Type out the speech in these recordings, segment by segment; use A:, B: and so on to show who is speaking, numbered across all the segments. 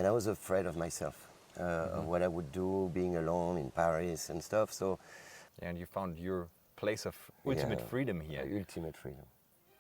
A: I was afraid of myself, of what I would do being alone in Paris and stuff. So,
B: Yeah, and you found your place of ultimate freedom here.
A: Ultimate freedom.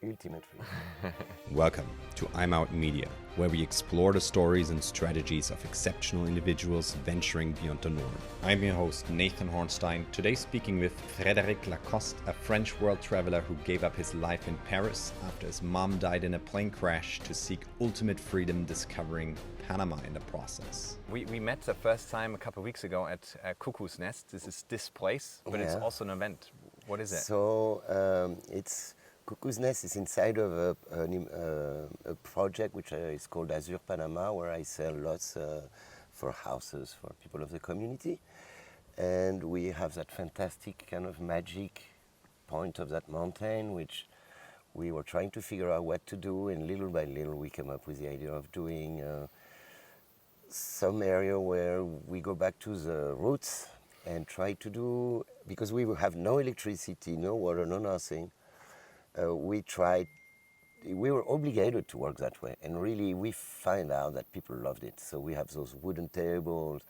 A: Ultimate freedom.
C: Welcome to I'm Out Media, where we explore the stories and strategies of exceptional individuals venturing beyond the norm. I'm your host, Nathan Hornstein, today speaking with Frederic Lacoste, a French world traveler who gave up his life in Paris after his mom died in a plane crash to seek ultimate freedom, discovering Panama in the process.
B: We met the first time a couple of weeks ago at Cuckoo's Nest. This is this place, but it's also an event. What is it?
A: So it's Cuckoo's Nest is inside of a project which is called Azure Panama, where I sell lots for houses for people of the community. And we have that fantastic kind of magic point of that mountain, which we were trying to figure out what to do, and little by little we came up with the idea of doing some area where we go back to the roots and try to do, because we have no electricity, no water, no nothing. We were obligated to work that way, and really we find out that people loved it. So we have those wooden tables.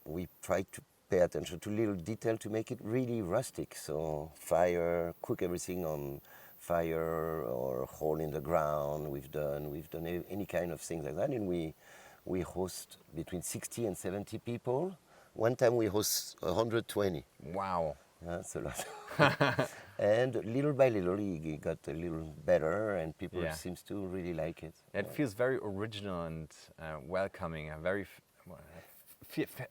A: We try to pay attention to little detail to make it really rustic. So fire, cook everything on fire, or hole in the ground. We've done any kind of things like that, and we host between 60 and 70 people. One time we host 120.
B: Wow.
A: That's a lot. And little by little, it got a little better, and people seems to really like it.
B: It feels very original and welcoming. A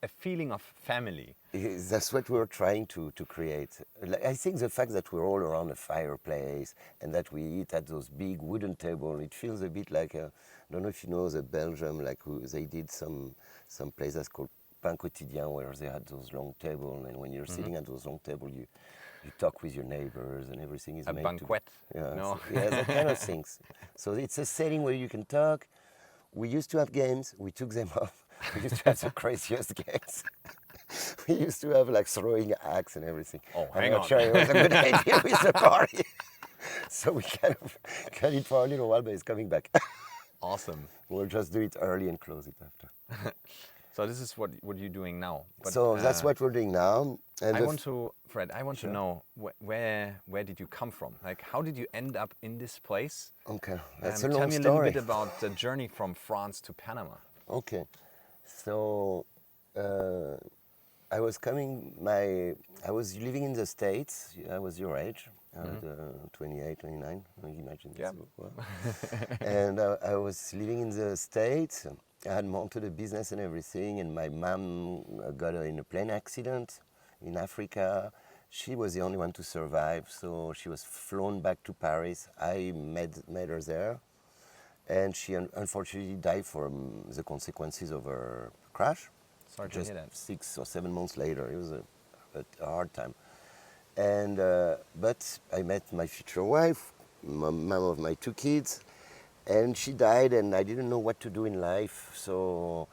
B: feeling of family.
A: That's what we're trying to create. I think the fact that we're all around a fireplace and that we eat at those big wooden tables, it feels a bit like I don't know if you know the Belgium, like they did some places called Pain Quotidien, where they had those long tables, and when you're sitting at those long tables, you talk with your neighbors, and everything is made
B: banquet.
A: That kind of things. So it's a setting where you can talk. We used to have games. We took them off. We used to have the craziest games. We used to have like throwing axe and everything.
B: Oh,
A: I'm not sure it was a good idea with the party. So we kind of cut it for a little while, but it's coming back.
B: Awesome.
A: We'll just do it early and close it after.
B: So this is what you're doing now.
A: But, so that's what we're doing now. And
B: I want to know where did you come from? Like, how did you end up in this place?
A: Okay, that's a
B: long story.
A: long
B: Tell me a little bit about the journey from France to Panama.
A: Okay, so I was living in the States. I was your age, 28, 29. Imagine this. Yeah. And I was living in the States. I had mounted a business and everything, and my mom got in a plane accident in Africa. She was the only one to survive, so she was flown back to Paris. I met her there, and she unfortunately died from the consequences of her crash.
B: Sorry to hear that.
A: 6 or 7 months later. It was a hard time. And but I met my future wife, mom of my 2 kids. And she died, and I didn't know what to do in life. So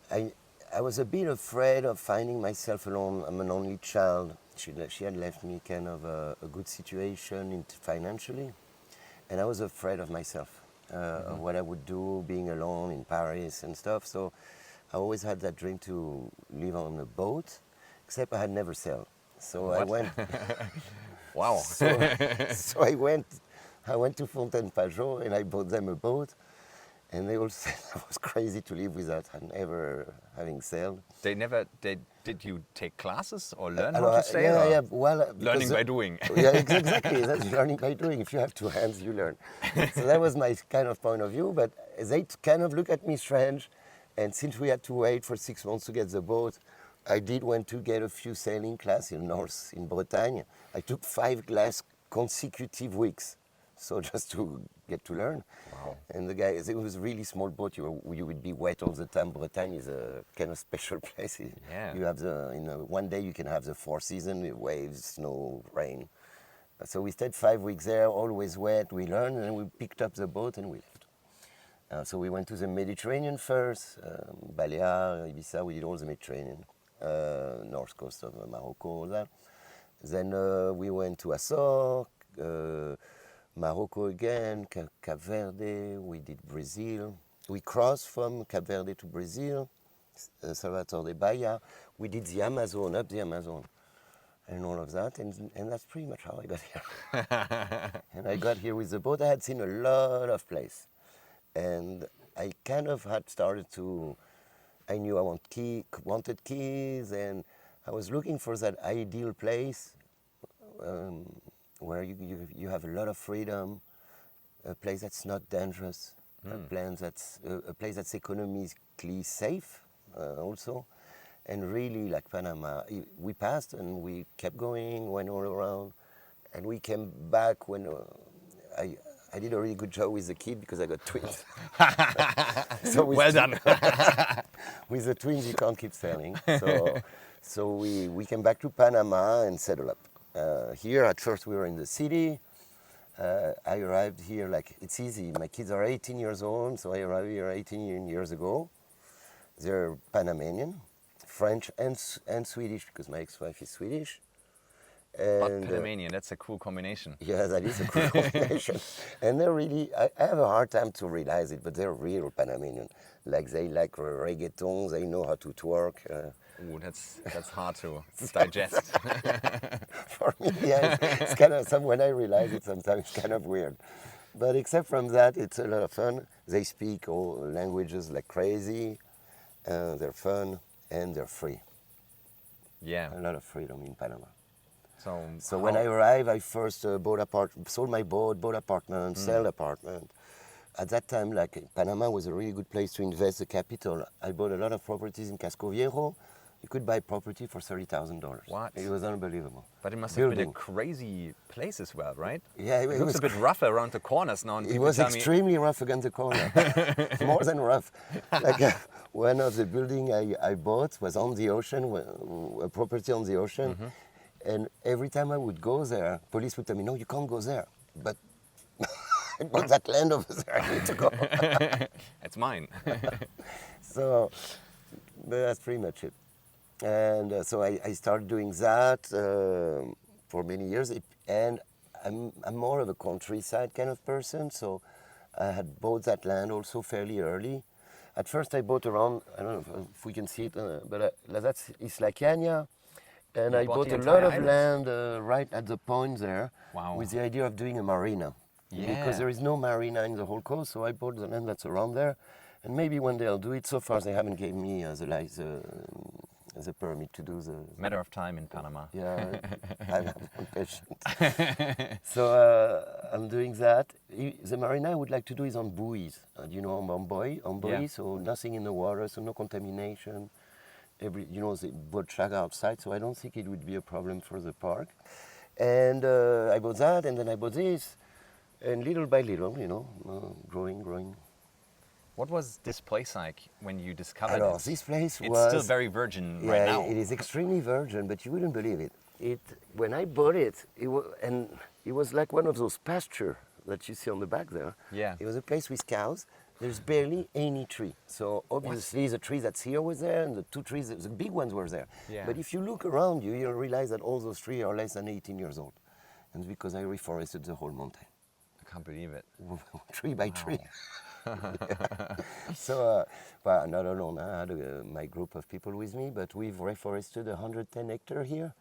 A: I was a bit afraid of finding myself alone. I'm an only child. She had left me kind of a good situation financially. And I was afraid of myself, of what I would do being alone in Paris and stuff. So I always had that dream to live on a boat, except I had never sailed. So I went.
B: Wow.
A: So I went to Fontaine-Pajot, and I bought them a boat, and they all said I was crazy to live without ever having sailed.
B: Did you take classes or learn how to sail?
A: Yeah. Well,
B: learning by doing.
A: Yeah, exactly. That's learning by doing. If you have 2 hands, you learn. So that was my kind of point of view. But they kind of look at me strange, and since we had to wait for 6 months to get the boat, I did want to get a few sailing classes in Bretagne. I took 5 consecutive weeks. So just to get to learn.
B: Wow.
A: And the guy, it was a really small boat. You would be wet all the time. Bretagne is a kind of special place.
B: Yeah.
A: You have one day you can have the 4 seasons, waves, snow, rain. So we stayed 5 weeks there, always wet. We learned, and then we picked up the boat and we left. So we went to the Mediterranean first, Balear, Ibiza. We did all the Mediterranean, north coast of Morocco, all that. Then we went to Azores, Morocco again, Cape Verde, we did Brazil, We crossed from Cape Verde to Brazil, Salvador de Bahia. We did the Amazon, up the Amazon, and all of that, and that's pretty much how I got here. And I got here with the boat. I had seen a lot of places, and I kind of had started to. I knew I wanted keys, and I was looking for that ideal place where you have a lot of freedom, a place that's not dangerous, a place that's economically safe also, and really like Panama. We passed and we kept going, went all around, and we came back when I did a really good job with the kid because I got twins. So
B: well done.
A: With the twins, you can't keep sailing. So we came back to Panama and settled up. Here, at first, we were in the city. I arrived here, like, it's easy. My kids are 18 years old, so I arrived here 18 years ago. They're Panamanian, French and Swedish, because my ex-wife is Swedish.
B: But Panamanian, that's a cool combination.
A: Yeah, that is a cool combination. And they're really, I have a hard time to realize it, but they're real Panamanian. Like, they like reggaeton, they know how to twerk.
B: Ooh, that's hard to digest.
A: For me, yeah, it's kind of, when I realize it, sometimes it's kind of weird. But except from that, it's a lot of fun. They speak all languages like crazy. They're fun, and they're free.
B: Yeah.
A: A lot of freedom in Panama. So
B: how-
A: when I arrived, I first sold my boat, bought apartment, sold apartment. At that time, like Panama was a really good place to invest the capital. I bought a lot of properties in Casco Viejo. You could buy property for $30,000.
B: What?
A: It was unbelievable.
B: But it must have been a
A: Building.
B: crazy place as well, right?
A: Yeah,
B: It looks a bit rough around the corners now. And
A: It
B: people
A: was
B: tell me-
A: extremely rough against the corner, more than rough. Like one of the building I bought was on the ocean, a property on the ocean, and every time I would go there, police would tell me, "No, you can't go there." But I bought that land over there. I need to go.
B: It's mine.
A: So but that's pretty much it. And so I started doing that for many years. And I'm more of a countryside kind of person, so I had bought that land also fairly early. At first I bought around, I don't know if we can see it, but that's Isla Cañas. And
B: You
A: I
B: bought
A: bought
B: the
A: a lot
B: entire
A: of
B: island?
A: land right at the point there
B: Wow.
A: with the idea of doing a marina.
B: Yeah.
A: Because there is no marina in the whole coast, so I bought the land that's around there. And maybe one day I'll do it. So far they haven't given me the permit to do the...
B: Matter of time in Panama.
A: Yeah, I'm impatient. So I'm doing that. The marina I would like to do is on buoys. You know, on buoy,
B: Yeah.
A: so nothing in the water, so no contamination. The boat track outside, so I don't think it would be a problem for the park. And I bought that, and then I bought this, and little by little, growing.
B: What was this place like when you discovered
A: Alors,
B: it?
A: this place
B: It's
A: was...
B: still very virgin
A: Yeah,
B: right now.
A: it is extremely virgin, but you wouldn't believe it. When I bought it, it was like one of those pasture that you see on the back there.
B: Yeah.
A: It was a place with cows. There's barely any tree. So obviously the tree that's here was there, and the two trees, the big ones were there.
B: Yeah.
A: But if you look around you, you'll realize that all those trees are less than 18 years old. And it's because I reforested the whole mountain.
B: I can't believe it.
A: Tree by tree. So, well, not alone. I had my group of people with me, but we've reforested 110 hectares here.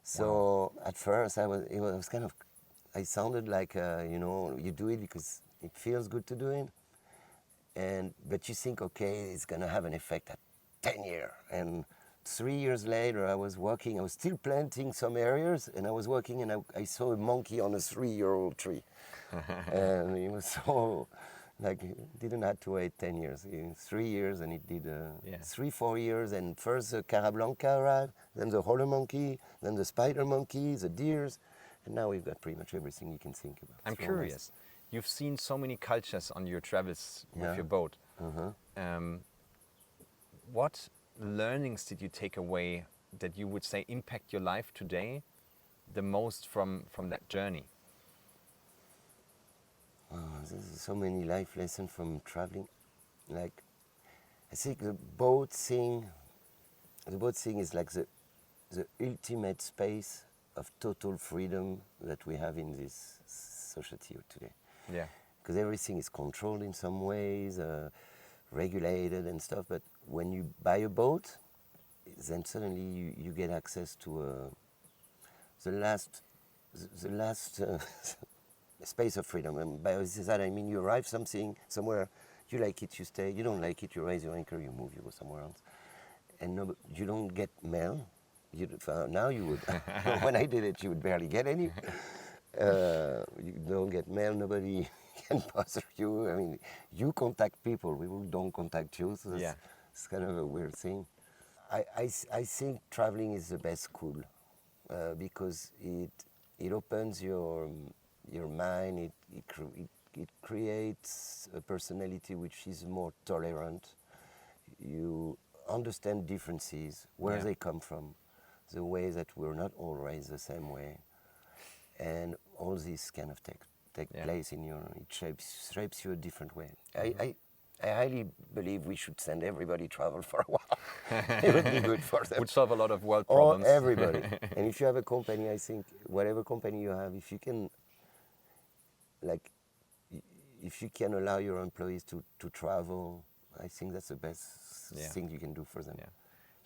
A: So at first, it was kind of, I sounded like, you do it because it feels good to do it. But you think, okay, it's going to have an effect at 10 years. And 3 years later, I was still planting some areas, and I was working, and I saw a monkey on a 3-year-old tree. And it was so, like, it didn't have to wait 10 years. 3 years, and it did 3-4 years. And first the Cara Blanca arrived, then the holler monkey, then the spider monkey, the deers. And now we've got pretty much everything you can think about.
B: I'm
A: It's
B: curious. You've seen so many cultures on your travels with
A: Yeah.
B: your boat.
A: Uh-huh.
B: What learnings did you take away that you would say impact your life today the most from that journey?
A: There's so many life lessons from traveling. Like, I think the boat thing is like the ultimate space of total freedom that we have in this society today.
B: Yeah.
A: Because everything is controlled in some ways. regulated and stuff. But when you buy a boat, then suddenly you get access to the last space of freedom. And by that I mean you arrive somewhere, you like it, you stay. You don't like it, you raise your anchor, you move, you go somewhere else. And no, you don't get mail. Now you would. When I did it, you would barely get any. You don't get mail. Nobody can bother you. I mean, you contact people. People don't contact you. So it's kind of a weird thing. I think traveling is the best school because it opens your mind. It creates a personality which is more tolerant. You understand differences, where they come from, the way that we're not all raised the same way, and all this kind of take place in it shapes you a different way. I highly believe we should send everybody travel for a while. It would be good for them.
B: Would solve a lot of world problems.
A: Or everybody. And if you have a company, I think whatever company you have, if you can, if you can allow your employees to travel, I think that's the best thing you can do for them.
B: Yeah.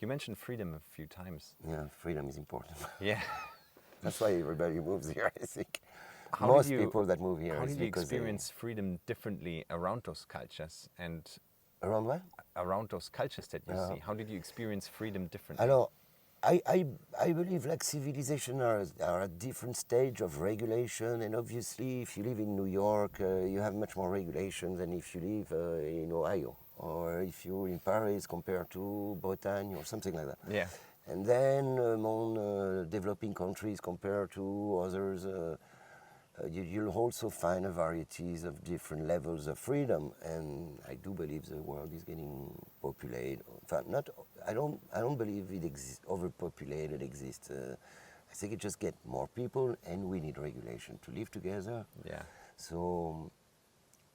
B: You mentioned freedom a few times.
A: Yeah, freedom is important.
B: Yeah.
A: That's why everybody moves here, I think.
B: How
A: Most
B: did you,
A: people that move here
B: how
A: is
B: did you
A: because
B: experience freedom differently around those cultures and
A: around what?
B: around those cultures that you see? How did you experience freedom differently?
A: Alors, I believe like civilization are at different stage of regulation, and obviously if you live in New York, you have much more regulation than if you live in Ohio, or if you're in Paris compared to Bretagne or something like that.
B: Yeah.
A: And then among developing countries compared to others, you'll also find a varieties of different levels of freedom, and I do believe the world is getting populated. In fact, I don't believe it exists, overpopulated exists. I think it just get more people, and we need regulation to live together.
B: Yeah.
A: So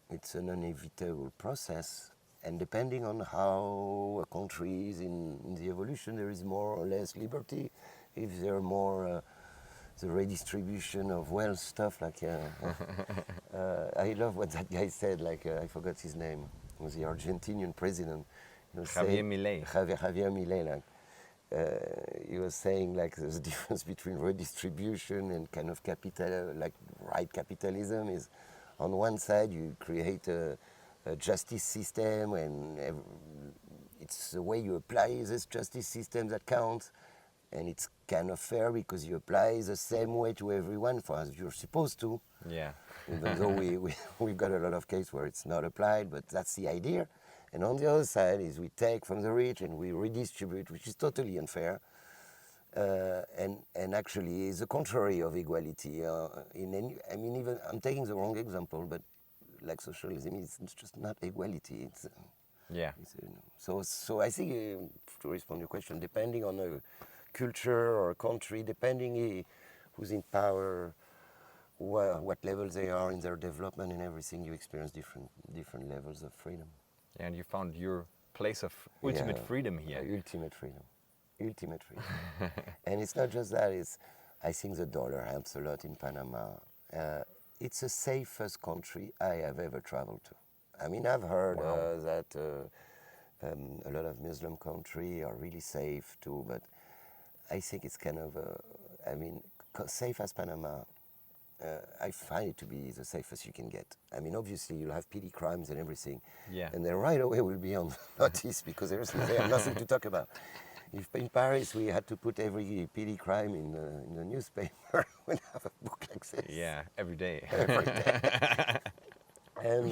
A: it's an inevitable process, and depending on how a country is in the evolution, there is more or less liberty. If there are more the redistribution of wealth stuff, like I love what that guy said, I forgot his name, it was the Argentinian president.
B: Javier Milei.
A: Javier Milei, he was saying there's a difference between redistribution and kind of capital, right capitalism is on one side you create a justice system, and it's the way you apply this justice system that counts. And it's kind of fair because you apply the same way to everyone as you're supposed to.
B: Yeah.
A: Even though we've got a lot of cases where it's not applied, but that's the idea. And on the other side is we take from the rich and we redistribute, which is totally unfair. And actually is the contrary of equality. Even I'm taking the wrong example, but like socialism, it's just not equality. It's so I think to respond to your question, depending on the culture or country, depending who's in power, what levels they are in their development and everything, you experience different levels of freedom.
B: Yeah, and you found your place of ultimate freedom here.
A: Ultimate freedom. And it's not just that, I think the dollar helps a lot in Panama. It's the safest country I have ever traveled to. I mean, I've heard that a lot of Muslim countries are really safe too, but I think it's kind of, safe as Panama, I find it to be the safest you can get. I mean, obviously you'll have petty crimes and everything, and then right away we'll be on notice because they have nothing to talk about. If in Paris we had to put every petty crime in the newspaper, we'd have a book like this.
B: Yeah, every day.
A: Every day. And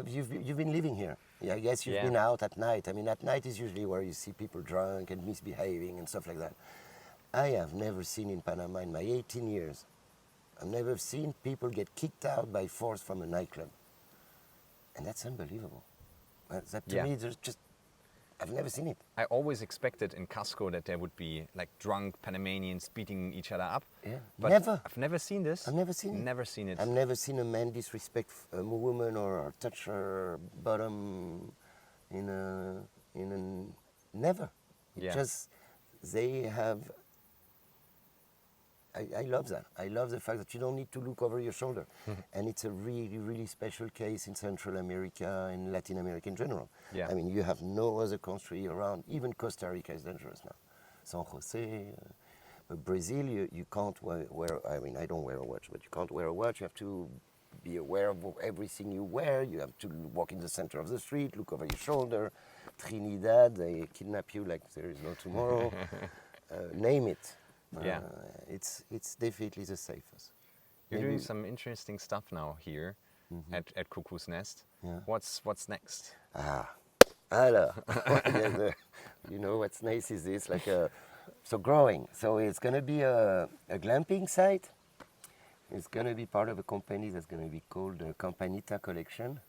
A: you've been living here. Yeah, I guess you've been out at night. I mean, at night is usually where you see people drunk and misbehaving and stuff like that. I have never seen in Panama in my 18 years, I've never seen people get kicked out by force from a nightclub. And that's unbelievable. That to me, I've never seen it.
B: I always expected in Cusco that there would be like drunk Panamanians beating each other up.
A: Yeah,
B: but
A: never.
B: I've never seen this.
A: I've never seen it.
B: Never seen it.
A: I've never seen a man disrespect a woman or touch her bottom never. Just they have. I love that. I love the fact that you don't need to look over your shoulder. And it's a really, really special case in Central America and Latin America in general.
B: Yeah.
A: I mean, you have no other country around. Even Costa Rica is dangerous now. San Jose. But Brazil, you can't wear, I mean, I don't wear a watch, but you can't wear a watch. You have to be aware of everything you wear. You have to walk in the center of the street, look over your shoulder. Trinidad, they kidnap you like there is no tomorrow. Name it.
B: Yeah.
A: It's definitely the safest.
B: You're
A: Maybe-
B: doing some interesting stuff now here at Cuckoo's Nest.
A: Yeah.
B: What's next?
A: Alors, you know what's nice is this, like so growing. So it's going to be a glamping site. It's going to be part of a company that's going to be called the Campanita Collection,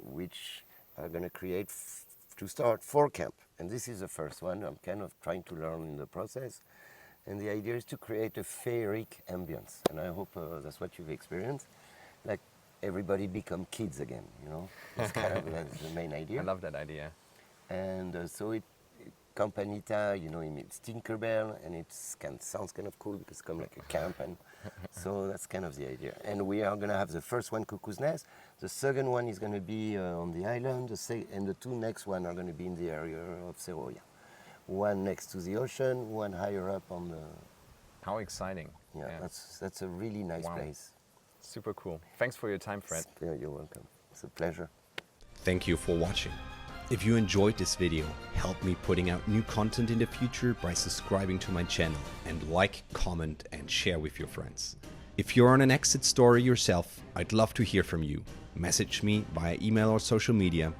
A: which are going to create, to start, 4 camp. And this is the first one. I'm kind of trying to learn in the process. And the idea is to create a féerique ambience. And I hope that's what you've experienced. Like everybody become kids again, you know? That's kind of that's the main idea.
B: I love that idea.
A: And so Campanita, you know, it means Tinkerbell, and it sounds kind of cool because it's kind of like a camp, and so that's kind of the idea. And we are going to have the first one, Cuckoo's Nest. The second one is going to be on the island, and the 2 next one are going to be in the area of Seroya. One next to the ocean, one higher up on the...
B: How exciting.
A: Yeah, that's a really nice place.
B: Super cool. Thanks for your time, Fred.
A: Yeah, you're welcome. It's a pleasure.
C: Thank you for watching. If you enjoyed this video, help me putting out new content in the future by subscribing to my channel and like, comment and share with your friends. If you're on an exit story yourself, I'd love to hear from you. Message me via email or social media.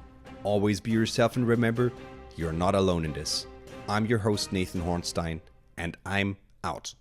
C: Always be yourself and remember, you're not alone in this. I'm your host Nathan Hornstein and I'm out.